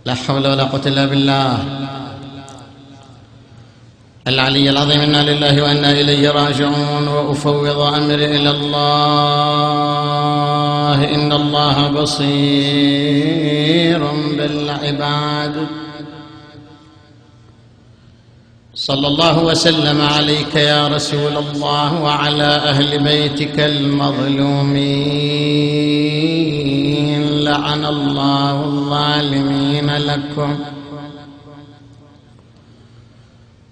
لا حول ولا قوة إلا بالله العلي العظيم. إنا لله وإنا إليه راجعون. وأفوض أمري إلى الله إن الله بصير بالعباد. صلى الله وسلم عليك يا رسول الله وعلى أهل بيتك المظلومين. لعن الله الظالمين لكم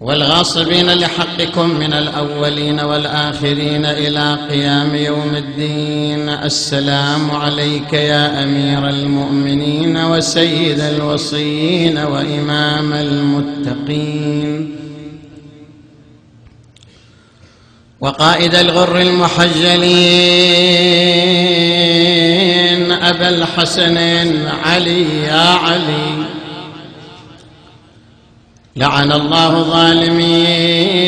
والغاصبين لحقكم من الأولين والآخرين إلى قيام يوم الدين. السلام عليك يا أمير المؤمنين وسيد الوصيين وإمام المتقين وقائد الغر المحجلين أبا الحسن علي يا علي. لعن الله ظالميك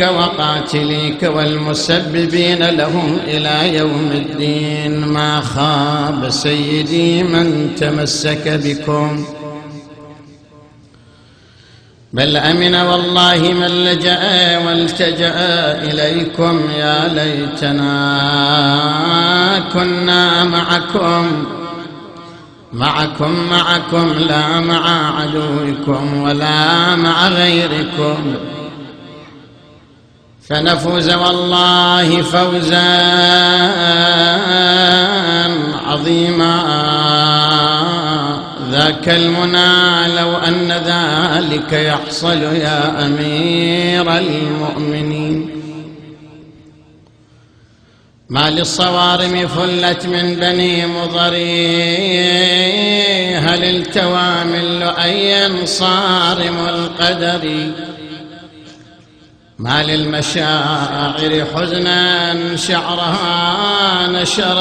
وقاتليك والمسببين لهم إلى يوم الدين. ما خاب سيدي من تمسك بكم بل أمن والله من لجأ والتجأ إليكم. يا ليتنا كنا معكم لا مع عدوكم ولا مع غيركم فنفوز والله فوزا عظيما. ذاك المنى لو أن ذلك يحصل يا أمير المؤمنين. ما للصوارم فلت من بني مضري هل التوى من لؤي صارم القدر. ما للمشاعر حزنا شعرها نشرت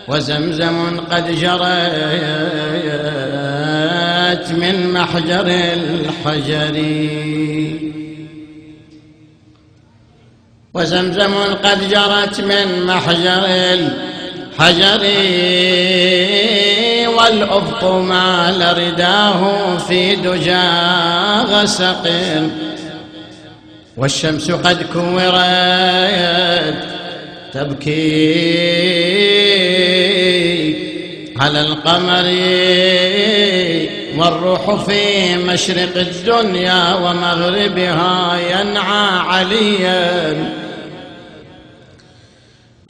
وزمزم قد جرت من محجر الحجر. وزمزم قد جرت من محجر الحجر والأفق مال رداه في دجى غسق والشمس قد كورت تبكي على القمر والروح في مشرق الدنيا ومغربها ينعى عليا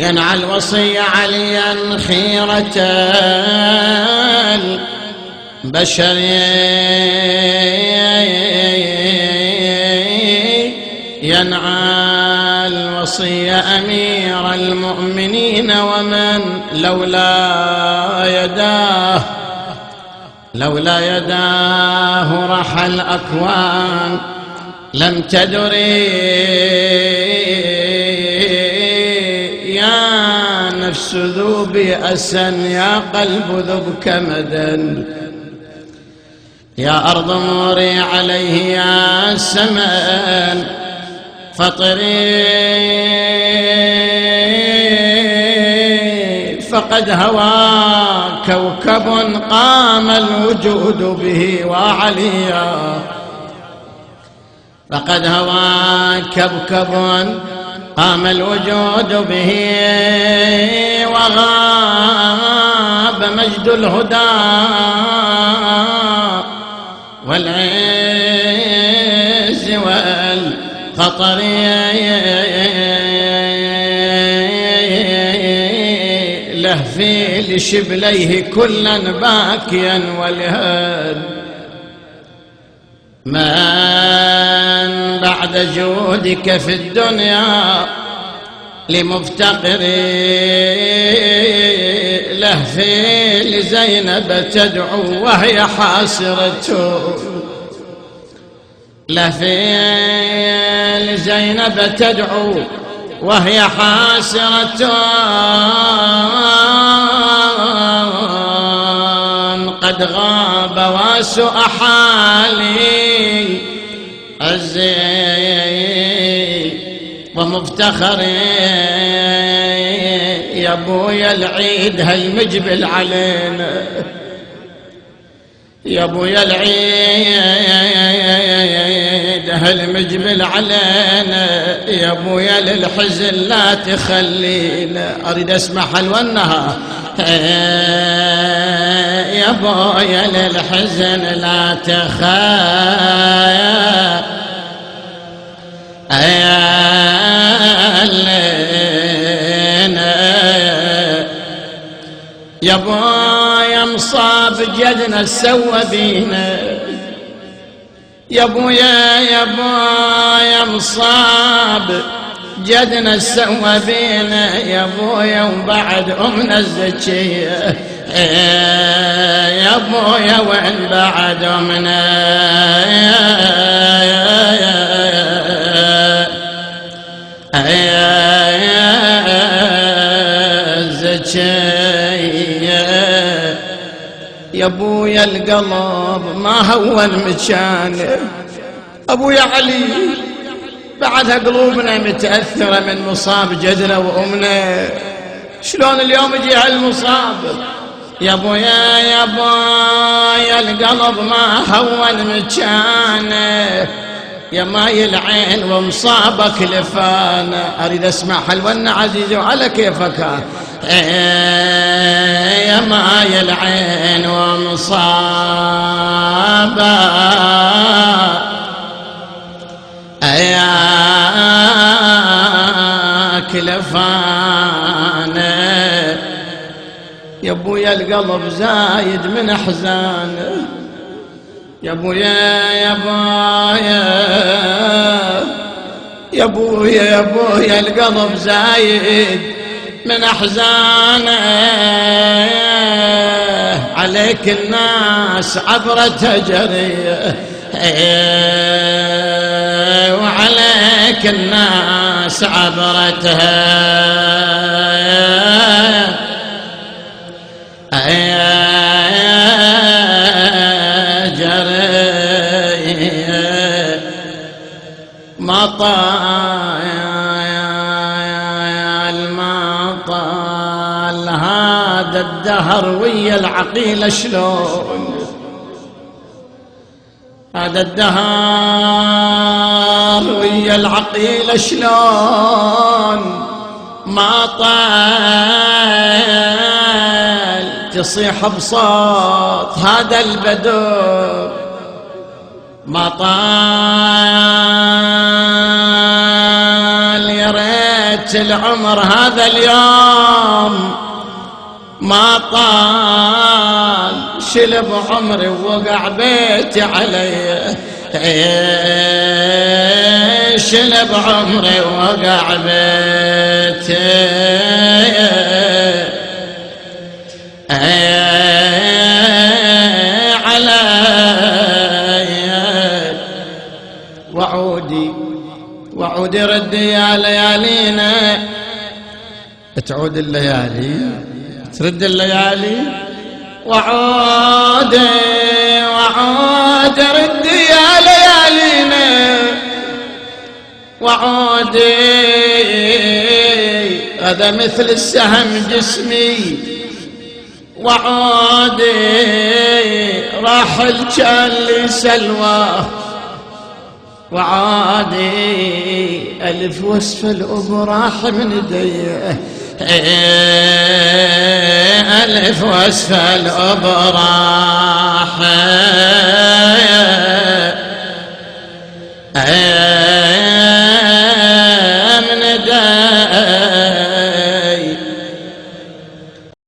ينعى الوصي عليا خيرة البشر. ينعى الوصي أمير المؤمنين ومن لولا يداه رحى الأكوان لم تدري يا نفس ذوبي أسا يا قلب ذب كمدا. يا أرض موري عليه يا سماء فطري فقد هوى كوكب قام الوجود به وعليا. فقد هوى كوكب قام الوجود به وغاب مجد الهدى والعز والخطر. لهفي لشبليه كلا باكيا ولهان. من بعد جودك في الدنيا لمفتقر. لهفي لزينب تدعو وهي حاسرة. لهفي لزينب تدعو وهي حاسرة قد غاب واسع حالي عزي ومفتخري يا ابويا العيد هالمجبل علينا، يا ابويا العيد هالمجبل علينا، يا ابويا للحزن لا تخلينا. اريد اسمع حلوانها، يا ابويا للحزن لا تخلينا، يا ابويا مصاب جدنا سوى بينا، يا ابويا يا ابويا مصاب جدنا سوى بينا، يا ابويا وبعد امنا الزكيه، يا ابويا وين بعد امنا الزكيه. يا ابويا القلب ما هون مكانه، ابويا علي بعدها قلوبنا متأثرة من مصاب جدنا وأمنا، شلون اليوم يجي هالمصاب؟ يا ابويا يا ابويا القلب ما هون مكانه، يا ماي العين ومصابك لفانا. اريد اسمع حلونا عزيزي وعلى كيفك، يا ماي العين ومصابك يا كلفانه، يا ابويا القلب زايد من احزانه، يا ابويا يا ابويا يا ابويا يا ابويا القلب زايد من احزانه، عليك الناس عبرتها جريه، وعليك الناس عبرتها جريه. ما طال ما طال هذا الدهر ويا العقيلة، شلون هذا الدهر ويا العقيلة شلون ما طال تصيح بصوت هذا البدر، ما طال يا ريت العمر هذا اليوم، ما طال شلب عمري ووقع بيتي علي، شلب عمري ووقع بيتي علي. وعودي ردي يا ليالينا، تعود الليالي ترد الليالي، وعود ردي يا ليالينا، وعودي هذا مثل السهم جسمي، وعودي راحل كان لي سلوى، وعادي ألف وصف الأبراح من يديه، ألف وصف الأبراح من يديه